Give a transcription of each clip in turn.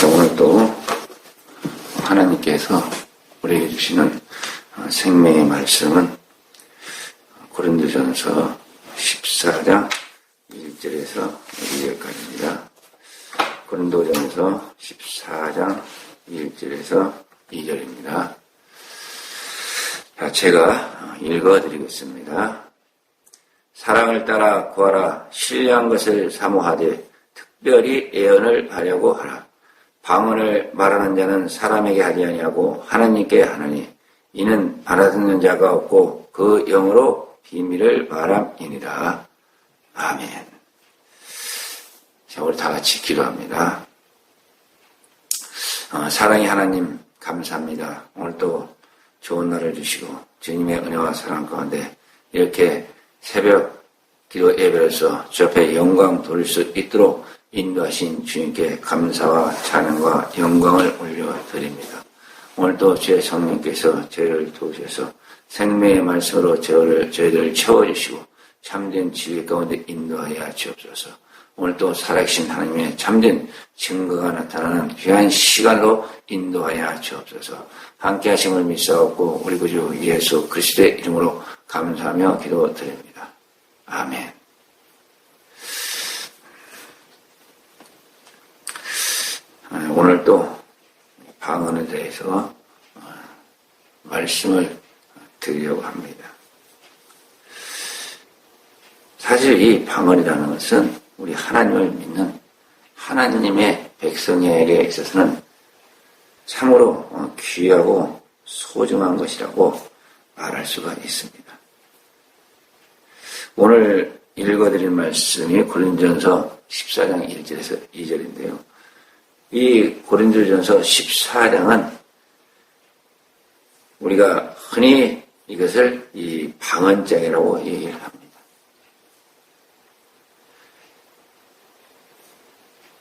오늘 또 하나님께서 우리에게 주시는 생명의 말씀은 고린도전서 14장 1절에서 2절까지입니다. 고린도전서 14장 1절에서 2절입니다. 제가 읽어드리겠습니다. 사랑을 따라 구하라. 신뢰한 것을 사모하되 특별히 애언을 하려고 하라. 방언을 말하는 자는 사람에게 하지 아니하고 하나님께 하나니 이는 알아듣는 자가 없고 그 영으로 비밀을 말함이니라. 아멘. 자, 우리 다 같이 기도합니다. 사랑의 하나님 감사합니다. 오늘 또 좋은 날을 주시고 주님의 은혜와 사랑 가운데 이렇게 새벽 기도 예배로서 주 앞에 영광 돌릴 수 있도록 인도하신 주님께 감사와 찬양과 영광을 올려드립니다. 오늘도 주의 성령께서 저희를 도우셔서 생명의 말씀으로 저희들을 채워주시고 참된 진리 가운데 인도하여 주옵소서. 오늘도 살아계신 하나님의 참된 증거가 나타나는 귀한 시간으로 인도하여 주옵소서. 함께 하심을 믿사옵고 우리 구주 예수 그리스도의 이름으로 감사하며 기도드립니다. 아멘. 오늘 또 방언에 대해서 말씀을 드리려고 합니다. 사실 이 방언이라는 것은 우리 하나님을 믿는 하나님의 백성에게 있어서는 참으로 귀하고 소중한 것이라고 말할 수가 있습니다. 오늘 읽어드릴 말씀이 고린도전서 14장 1절에서 2절인데요. 이 고린도전서 14장은 우리가 흔히 이것을 이 방언장이라고 얘기를 합니다.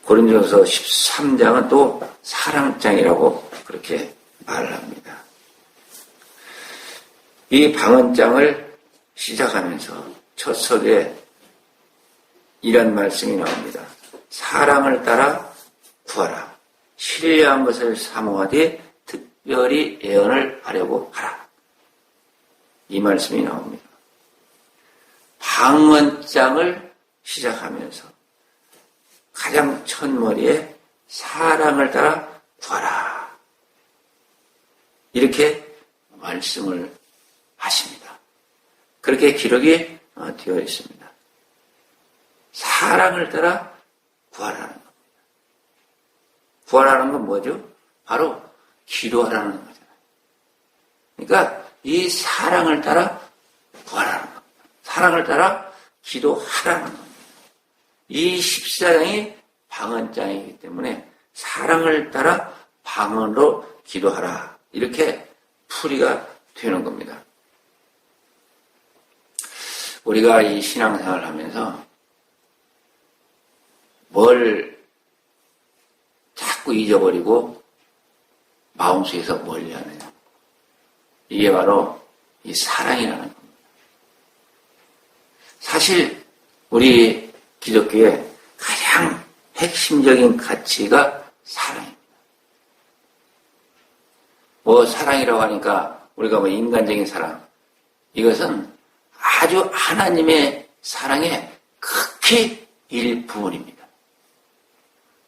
고린도전서 13장은 또 사랑장이라고 그렇게 말을 합니다. 이 방언장을 시작하면서 첫 설에 이런 말씀이 나옵니다. 사랑을 따라 구하라. 신뢰한 것을 사모하되 특별히 애언을 하려고 하라. 이 말씀이 나옵니다. 방언장을 시작하면서 가장 첫머리에 사랑을 따라 구하라. 이렇게 말씀을 하십니다. 그렇게 기록이 되어 있습니다. 사랑을 따라 구하라는 겁니다. 구하라는 건 뭐죠? 바로 기도하라는 거잖아요. 그러니까 이 사랑을 따라 구하라는 겁니다. 사랑을 따라 기도하라는 겁니다. 이 14장이 방언장이기 때문에 사랑을 따라 방언으로 기도하라. 이렇게 풀이가 되는 겁니다. 우리가 이 신앙생활을 하면서 뭘 자꾸 잊어버리고 마음속에서 멀리하느냐. 이게 바로 이 사랑이라는 겁니다. 사실 우리 기독교의 가장 핵심적인 가치가 사랑입니다. 사랑이라고 하니까 우리가 인간적인 사랑, 이것은 아주 하나님의 사랑의 극히 일부분입니다.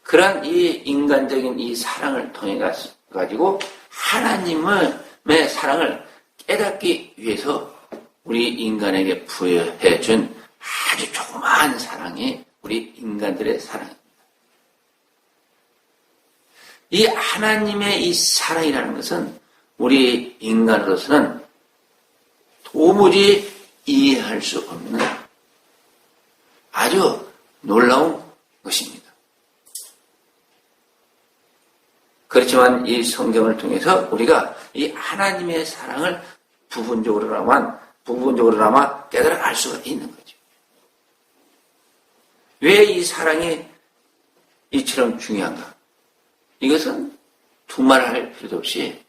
그런 이 인간적인 이 사랑을 통해 가지고 하나님의 사랑을 깨닫기 위해서 우리 인간에게 부여해 준 아주 조그마한 사랑이 우리 인간들의 사랑입니다. 이 하나님의 이 사랑이라는 것은 우리 인간으로서는 도무지 이해할 수 없는 아주 놀라운 것입니다. 그렇지만 이 성경을 통해서 우리가 이 하나님의 사랑을 부분적으로나마 깨달아 알 수가 있는 거죠. 왜 이 사랑이 이처럼 중요한가? 이것은 두말할 필요도 없이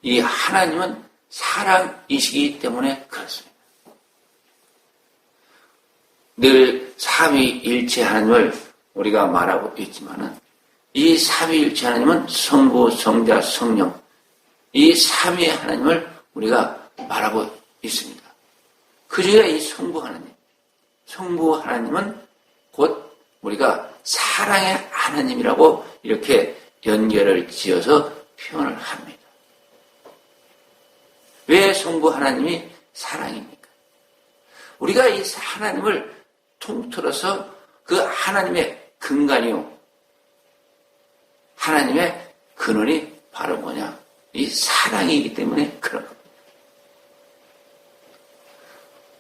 이 하나님은 사랑이시기 때문에 그렇습니다. 늘 삼위일체 하나님을 우리가 말하고 있지만은 이 삼위일체 하나님은 성부, 성자, 성령, 이 삼위의 하나님을 우리가 말하고 있습니다. 그 중에 이 성부 하나님은 곧 우리가 사랑의 하나님이라고 이렇게 연결을 지어서 표현을 합니다. 왜 성부 하나님이 사랑입니까? 우리가 이 하나님을 통틀어서 그 하나님의 근간이요, 하나님의 근원이 바로 뭐냐? 이 사랑이기 때문에 그런 겁니다.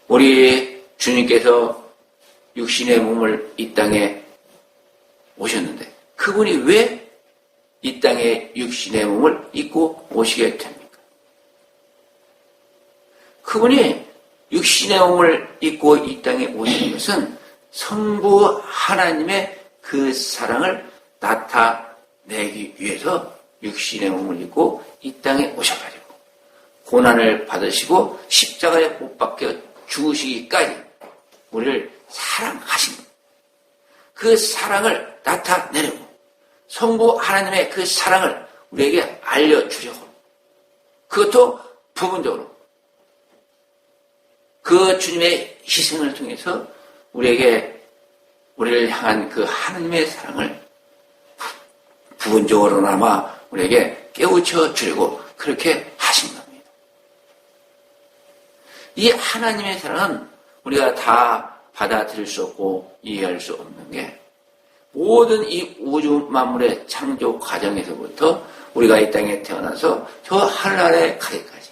우리 주님께서 육신의 몸을 이 땅에 오셨는데 그분이 왜 이 땅에 육신의 몸을 입고 오시게 됩니까? 그분이 육신의 몸을 입고 이 땅에 오시는 것은 성부 하나님의 그 사랑을 나타내기 위해서 육신의 몸을 입고 이 땅에 오셔가지고 고난을 받으시고 십자가에 못 박혀 죽으시기까지 우리를 사랑하신 것. 그 사랑을 나타내려고 성부 하나님의 그 사랑을 우리에게 알려주려고, 그것도 부분적으로 그 주님의 희생을 통해서 우리를 향한 그 하나님의 사랑을 부분적으로나마 우리에게 깨우쳐 주려고 그렇게 하신 겁니다. 이 하나님의 사랑은 우리가 다 받아들일 수 없고 이해할 수 없는 게, 모든 이 우주 만물의 창조 과정에서부터 우리가 이 땅에 태어나서 저 하늘나라에 가기까지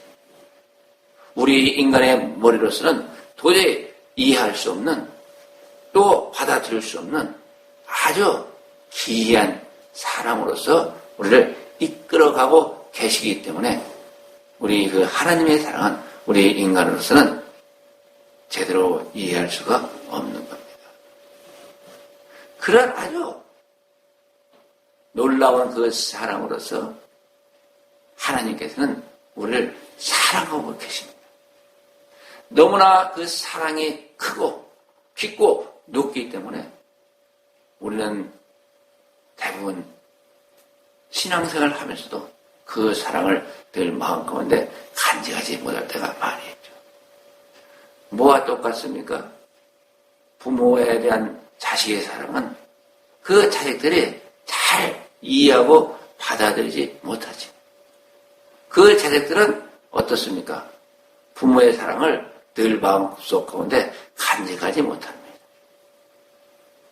우리 인간의 머리로서는 도저히 이해할 수 없는, 또 받아들일 수 없는 아주 기이한 사랑으로서 우리를 이끌어가고 계시기 때문에 우리 그 하나님의 사랑은 우리 인간으로서는 제대로 이해할 수가 없는 겁니다. 그런 아주 놀라운 그 사랑으로서 하나님께서는 우리를 사랑하고 계십니다. 너무나 그 사랑이 크고 깊고 높기 때문에 우리는 대부분 신앙생활을 하면서도 그 사랑을 늘 마음 가운데 간직하지 못할 때가 많이 있죠. 뭐와 똑같습니까? 부모에 대한 자식의 사랑은 그 자식들이 잘 이해하고 받아들이지 못하지. 그 자식들은 어떻습니까? 부모의 사랑을 늘 마음속 가운데 간직하지 못합니다.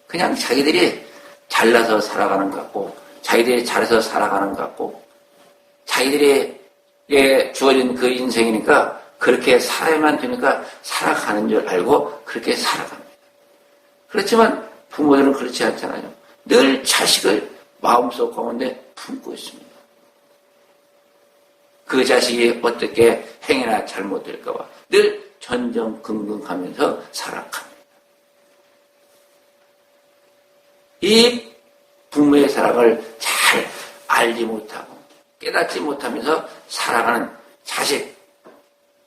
그냥 자기들이 잘나서 살아가는 것 같고, 자기들이 잘해서 살아가는 것 같고, 자기들이 주어진 그 인생이니까 그렇게 살아야만 되니까 살아가는 줄 알고 그렇게 살아갑니다. 그렇지만 부모들은 그렇지 않잖아요. 늘 자식을 마음속 가운데 품고 있습니다. 그 자식이 어떻게 행해나 잘못될까 봐 늘 전전긍긍하면서 살아갑니다. 이 부모의 사랑을 잘 알지 못하고 깨닫지 못하면서 살아가는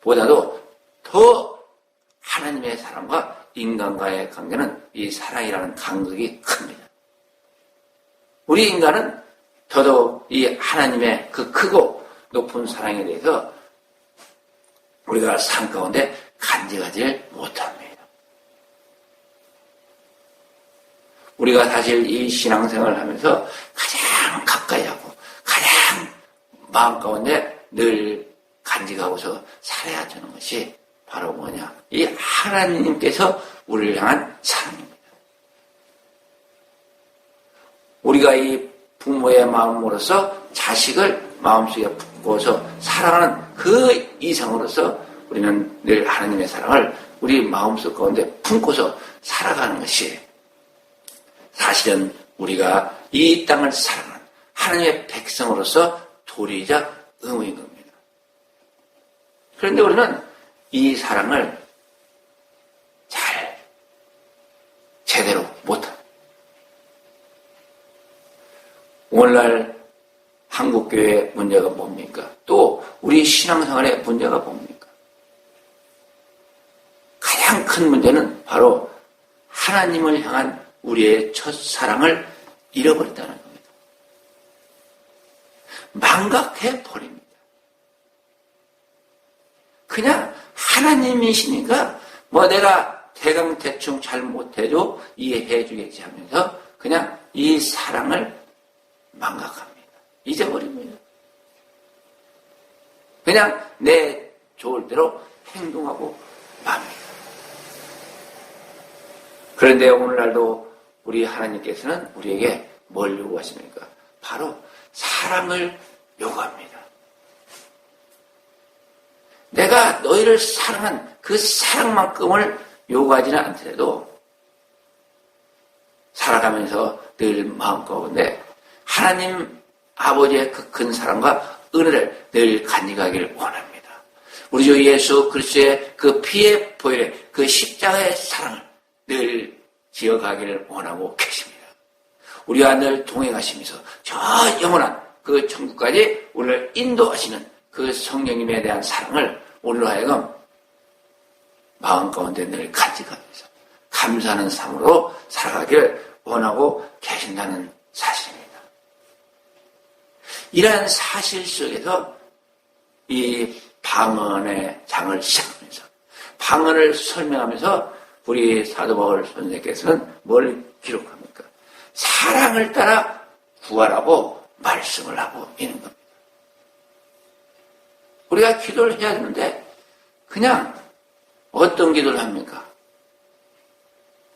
자식보다도 더 하나님의 사랑과 인간과의 관계는 이 사랑이라는 간극이 큽니다. 우리 인간은 더더욱 이 하나님의 그 크고 높은 사랑에 대해서 우리가 삶 가운데 간직하지 못합니다. 우리가 사실 이 신앙생활을 하면서 가장 가까이 하고 가장 마음 가운데 늘 간직하고서 살아야 되는 것이 바로 뭐냐? 이 하나님께서 우리를 향한 사랑입니다. 우리가 이 부모의 마음으로서 자식을 마음속에 품고서 사랑하는 그 이상으로서 우리는 늘 하나님의 사랑을 우리 마음속 가운데 품고서 살아가는 것이 사실은 우리가 이 땅을 사랑하는 하나님의 백성으로서 도리이자 의무인 겁니다. 그런데 우리는 이 사랑을 잘 제대로 못합니다. 오늘날 한국교회의 문제가 뭡니까? 또 우리 신앙생활의 문제가 뭡니까? 가장 큰 문제는 바로 하나님을 향한 우리의 첫사랑을 잃어버렸다는 겁니다. 망각해 버립니다. 그냥 하나님이시니까 뭐 내가 대충 잘 못해도 이해해 주겠지 하면서 그냥 이 사랑을 망각합니다. 잊어버립니다. 그냥 내 좋을 대로 행동하고 맙니다. 그런데 오늘날도 우리 하나님께서는 우리에게 뭘 요구하십니까? 바로 사랑을 요구합니다. 내가 너희를 사랑한 그 사랑만큼을 요구하지는 않더라도 살아가면서 늘 마음 가운데 하나님 아버지의 그 큰 사랑과 은혜를 늘 간직하기를 원합니다. 우리 주 예수 그리스도의 그 피의 보혈의 그 십자가의 사랑을 늘 지어가기를 원하고 계십니다. 우리와 늘 동행하시면서 저 영원한 그 천국까지 우리를 인도하시는 그 성령님에 대한 사랑을 오늘로 하여금 마음 가운데 늘 간직하면서 감사하는 삶으로 살아가기를 원하고 계신다는 사실입니다. 이러한 사실 속에서 이 방언의 장을 시작하면서 방언을 설명하면서 우리 사도 바울 선생님께서는 뭘 기록합니까? 사랑을 따라 구하라고 말씀을 하고 있는 겁니다. 우리가 기도를 해야 되는데 그냥 어떤 기도를 합니까?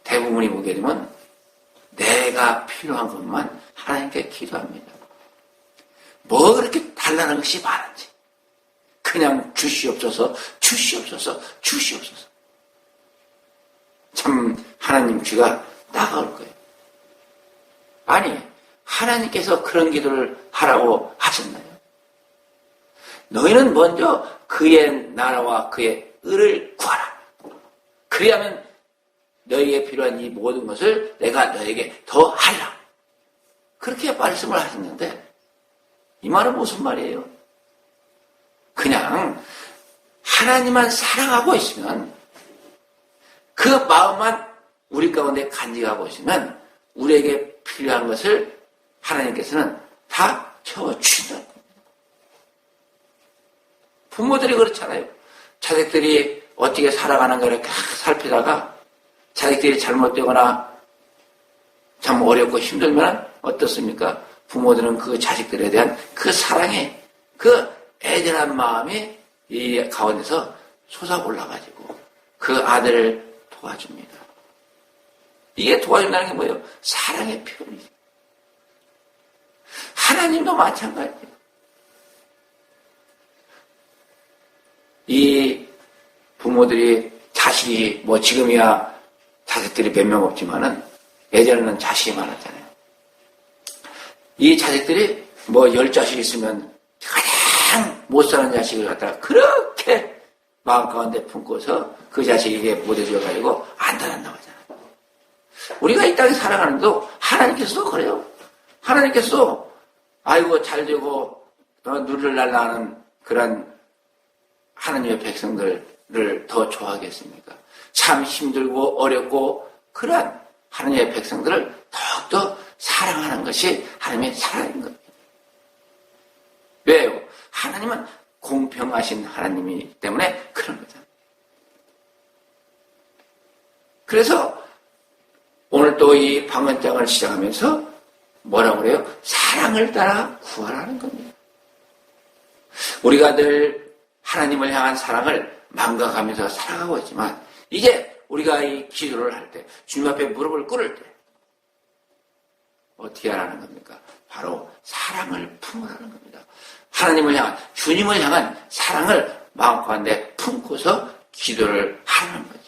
대부분이 보게 되면 내가 필요한 것만 하나님께 기도합니다. 뭐 그렇게 달라는 것이 많은지 그냥 주시옵소서 주시옵소서 주시옵소서. 참 하나님 귀가 따가울 거예요. 아니 하나님께서 그런 기도를 하라고 하셨나요? 너희는 먼저 그의 나라와 그의 의를 구하라. 그리하면 너희에게 필요한 이 모든 것을 내가 너에게 더 하리라. 그렇게 말씀을 하셨는데 이 말은 무슨 말이에요? 그냥 하나님만 사랑하고 있으면 그 마음만 우리 가운데 간직하고 있으면 우리에게 필요한 것을 하나님께서는 다 채워주신다. 부모들이 그렇잖아요. 자식들이 어떻게 살아가는가를 살피다가 자식들이 잘못되거나 참 어렵고 힘들면 어떻습니까? 부모들은 그 자식들에 대한 그 사랑에 그 애절한 마음이 이 가운데서 솟아올라가지고 그 아들을 도와줍니다. 이게 도와준다는 게 뭐예요? 사랑의 표현이죠. 하나님도 마찬가지예요. 이 부모들이 자식이 뭐 지금이야 자식들이 몇 명 없지만은 예전에는 자식이 많았잖아요. 이 자식들이 뭐 10자식 있으면 가장 못 사는 자식을 갖다가 그렇게 마음 가운데 품고서 그 자식에게 못해줘가지고 안달한다고 하잖아요. 우리가 이 땅에 살아가는데도 하나님께서도 그래요. 하나님께서 아이고 잘되고 누리를 날라하는 그런 하나님의 백성들을 더 좋아하겠습니까? 참 힘들고 어렵고 그러한 하나님의 백성들을 더욱더 사랑하는 것이 하나님의 사랑인 겁니다. 왜요? 하나님은 공평하신 하나님이기 때문에 그런 거잖아요. 그래서 오늘 또 이 방언장을 시작하면서 뭐라고 그래요? 사랑을 따라 구하라는 겁니다. 우리가 늘 하나님을 향한 사랑을 망각하면서 살아가고 있지만 이제 우리가 이 기도를 할 때 주님 앞에 무릎을 꿇을 때 어떻게 하라는 겁니까? 바로 사랑을 품으라는 겁니다. 하나님을 향한 주님을 향한 사랑을 마음 가운데 품고서 기도를 하는 거죠.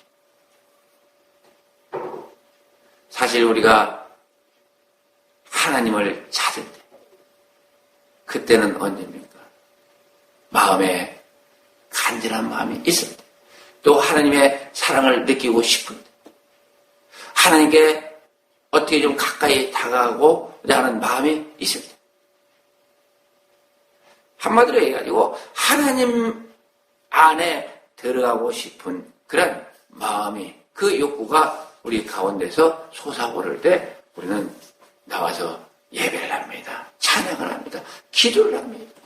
사실 우리가 하나님을 찾을 때 그때는 언제입니까? 마음에 간절한 마음이 있을 때, 또 하나님의 사랑을 느끼고 싶을 때, 하나님께 어떻게 좀 가까이 다가가고자 하는 마음이 있을 때, 한마디로 얘기해가지고 하나님 안에 들어가고 싶은 그런 마음이, 그 욕구가 우리 가운데서 솟아오를 때 우리는 나와서 예배를 합니다. 찬양을 합니다. 기도를 합니다.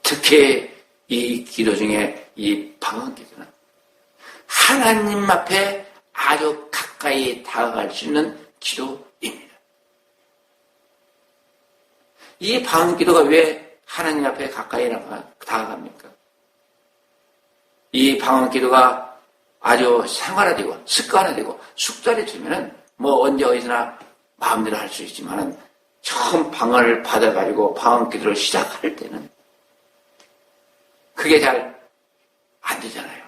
특히 이 기도 중에 이 방언 기도는 하나님 앞에 아주 가까이 다가갈 수 있는 기도입니다. 이 방언 기도가 왜 하나님 앞에 가까이 다가갑니까? 이 방언 기도가 아주 생활화되고 습관화되고 숙달이 되면은 뭐 언제 어디서나 마음대로 할 수 있지만은 처음 방언을 받아가지고 방언 기도를 시작할 때는 그게 잘 안 되잖아요.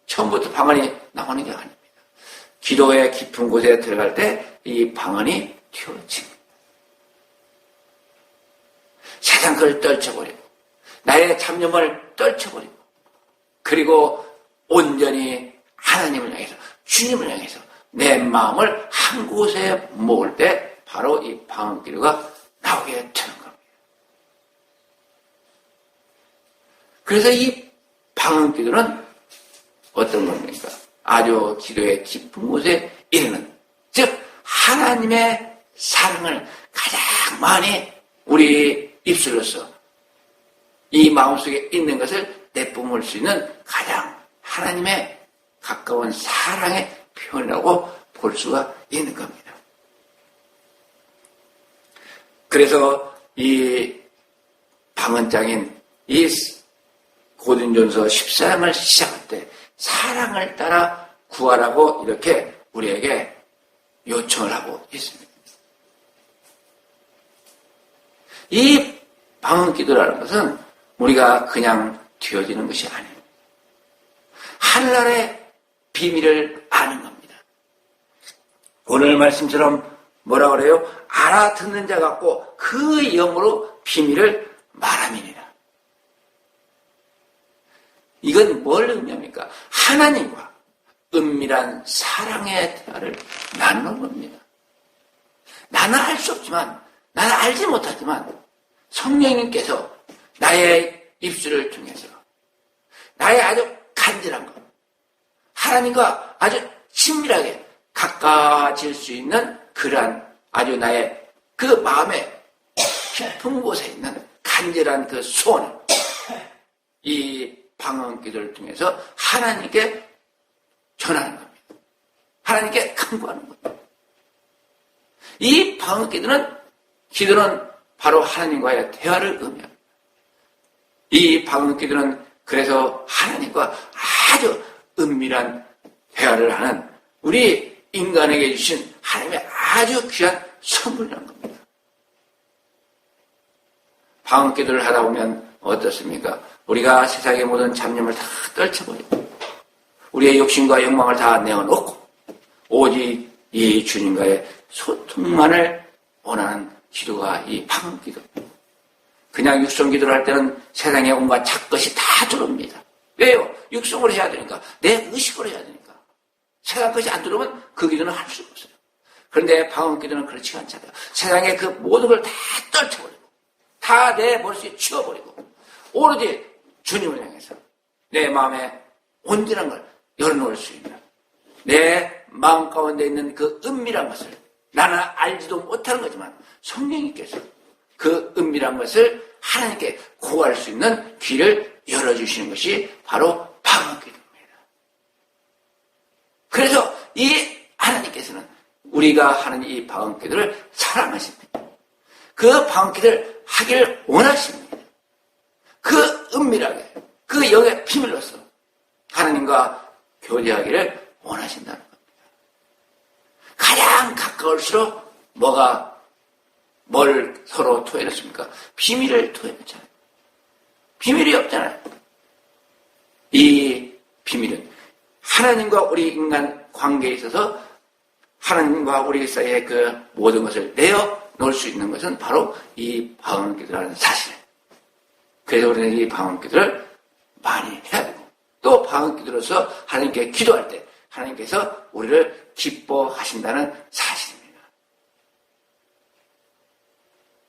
처음부터 방언이 나오는 게 아닙니다. 기도의 깊은 곳에 들어갈 때 이 방언이 튀어집니다. 세상 그걸 떨쳐버리고 나의 잡념을 떨쳐버리고 그리고 온전히 하나님을 향해서 주님을 향해서 내 마음을 한 곳에 모을 때 바로 이 방언 기도가 나오게 되는 겁니다. 그래서 이 방언 기도는 어떤 겁니까? 아주 기도의 깊은 곳에 이르는, 즉 하나님의 사랑을 가장 많이 우리 입술로서 이 마음속에 있는 것을 내뿜을 수 있는 가장 하나님의 가까운 사랑의 표현이라고 볼 수가 있는 겁니다. 그래서 이 방언장인 이 고린도전서 14장을 시작할 때 사랑을 따라 구하라고 이렇게 우리에게 요청을 하고 있습니다. 이 방언 기도라는 것은 우리가 그냥 되어지는 것이 아닙니다. 하늘나라의 비밀을 아는 겁니다. 오늘 말씀처럼 뭐라 그래요? 알아듣는 자 같고 그 영으로 비밀을 말함이니라. 이건 뭘 의미합니까? 하나님과 은밀한 사랑의 대화를 나누는 겁니다. 나는 알 수 없지만, 나는 알지 못하지만 성령님께서 나의 입술을 통해서 나의 아주 간절한 것, 하나님과 아주 친밀하게 가까워질 수 있는 그러한 아주 나의 그 마음의 깊은 곳에 있는 간절한 그 소원을 이 방언 기도를 통해서 하나님께 전하는 겁니다. 하나님께 간구하는 겁니다. 이 방언 기도는 바로 하나님과의 대화를 의미합니다. 이 방언 기도는 그래서 하나님과 아주 은밀한 대화를 하는 우리 인간에게 주신 하나님의 아주 귀한 선물이라는 겁니다. 방언 기도를 하다 보면 어떻습니까? 우리가 세상의 모든 잡념을 다 떨쳐버리고 우리의 욕심과 욕망을 다 내어놓고 오직 이 주님과의 소통만을 원하는 기도가 이 방언 기도. 그냥 육성 기도를 할 때는 세상에 온갖 착것이 다 들어옵니다. 왜요? 육성을 해야 되니까. 내 의식으로 해야 되니까. 세상 것이 안 들어오면 그 기도는 할 수가 없어요. 그런데 방언 기도는 그렇지 않잖아요. 세상의 그 모든 걸 다 떨쳐버리고 다 내 머릿속에 치워버리고 오로지 주님을 향해서 내 마음에 온전한 걸 열어놓을 수 있는 내 마음 가운데 있는 그 은밀한 것을 나는 알지도 못하는 거지만 성령님께서 그 은밀한 것을 하나님께 구할 수 있는 길을 열어주시는 것이 바로 방언 기도입니다. 그래서 이 하나님께서는 우리가 하는 이 방언 기도를 사랑하십니다. 그 방언 기도를 하기를 원하십니다. 그 은밀하게 그 영의 비밀로서 하나님과 교제하기를 원하신다는 겁니다. 가장 가까울수록 뭘 서로 토해냈습니까? 비밀을 토해냈잖아요. 비밀이 없잖아요. 이 비밀은 하나님과 우리 인간 관계에 있어서 하나님과 우리 사이의 그 모든 것을 내어놓을 수 있는 것은 바로 이 방언 기도라는 사실. 그래서 우리는 이 방언 기도를 많이 해야 되고 또 방언 기도로서 하나님께 기도할 때 하나님께서 우리를 기뻐하신다는 사실입니다.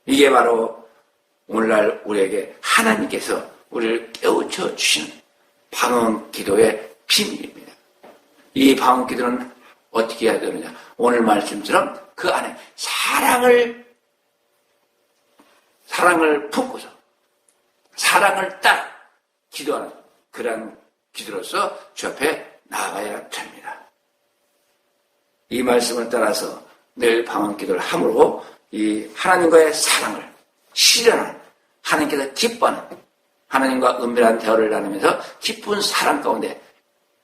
이게 바로 오늘날 우리에게 하나님께서 우리를 깨우쳐 주시는 방언 기도의 비밀입니다. 이 방언 기도는 어떻게 해야 되느냐? 오늘 말씀처럼 그 안에 사랑을 사랑을 품고서 사랑을 따라 기도하는 그런 기도로서 주 앞에 나아가야 됩니다. 이 말씀을 따라서 늘 방언 기도를 함으로 이 하나님과의 사랑을 실현하는, 하나님께서 기뻐하는, 하나님과 은밀한 대화를 나누면서 기쁜 사랑 가운데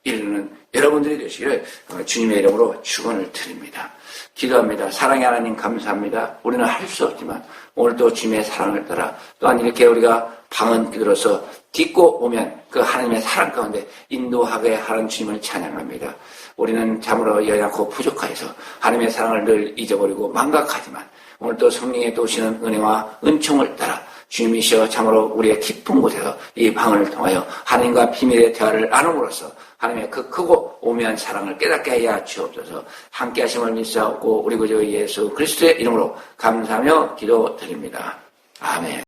이르는 여러분들이 되시기를 주님의 이름으로 축원을 드립니다. 기도합니다. 사랑의 하나님 감사합니다. 우리는 할 수 없지만 오늘도 주님의 사랑을 따라 또한 이렇게 우리가 방언 기도로서 딛고 오면 그 하나님의 사랑 가운데 인도하게 하는 주님을 찬양합니다. 우리는 참으로 연약하고 부족하여서 하나님의 사랑을 늘 잊어버리고 망각하지만 오늘도 성령의 도시는 은혜와 은총을 따라 주님이시여 참으로 우리의 깊은 곳에서 이 방언을 통하여 하나님과 비밀의 대화를 나눔으로써 하나님의 그 크고 오묘한 사랑을 깨닫게 하여 주옵소서. 함께 하심을 믿사옵고 우리 구주 예수 그리스도의 이름으로 감사하며 기도드립니다. 아멘.